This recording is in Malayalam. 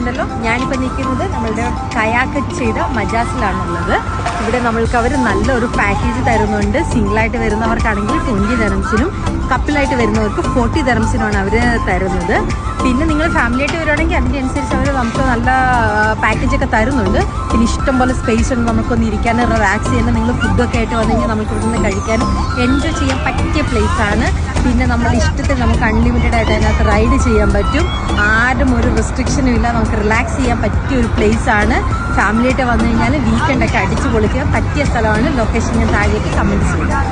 കണ്ടല്ലോ, ഞാനിപ്പോൾ നിൽക്കുന്നത് നമ്മളുടെ കയാക്ക് ചെയ്ത മജാസിലാണുള്ളത്. ഇവിടെ നമ്മൾക്ക് അവർ നല്ലൊരു പാക്കേജ് തരുന്നുണ്ട്. സിംഗിളായിട്ട് വരുന്നവർക്കാണെങ്കിൽ 20 ദിർഹംസിനും കപ്പിലായിട്ട് വരുന്നവർക്ക് 40 ദിർഹംസിനുമാണ് അവർ തരുന്നത്. പിന്നെ നിങ്ങൾ ഫാമിലി ആയിട്ട് വരുവാണെങ്കിൽ അതിൻ്റെ അനുസരിച്ച് അവർ നമുക്ക് നല്ല പാക്കേജൊക്കെ തരുന്നുണ്ട്. പിന്നെ ഇഷ്ടംപോലെ സ്പേസ് ഉണ്ട്, നമുക്കൊന്ന് ഇരിക്കാനും റിലാക്സ് ചെയ്യാനും. നിങ്ങൾ ഫുഡൊക്കെ ആയിട്ട് വന്നു കഴിഞ്ഞാൽ നമുക്ക് ഇവിടുന്ന് കഴിക്കാനും എൻജോയ് ചെയ്യാൻ പറ്റിയ പ്ലേസാണ്. പിന്നെ നമ്മുടെ ഇഷ്ടത്തിൽ നമുക്ക് അൺലിമിറ്റഡ് ആയിട്ട് അതിനകത്ത് റൈഡ് ചെയ്യാൻ പറ്റും. ആരും ഒരു റെസ്ട്രിക്ഷനും ഇല്ല, നമുക്ക് റിലാക്സ് ചെയ്യാൻ പറ്റിയ ഒരു പ്ലേസാണ്. ഫാമിലി ആയിട്ട് വന്നു കഴിഞ്ഞാൽ വീക്കെൻഡൊക്കെ അടിച്ചു പൊളിക്കാൻ പറ്റിയ സ്ഥലമാണ്. ലൊക്കേഷൻ ഞാൻ താഴേക്ക് കമൻറ്റ് ചെയ്യാം.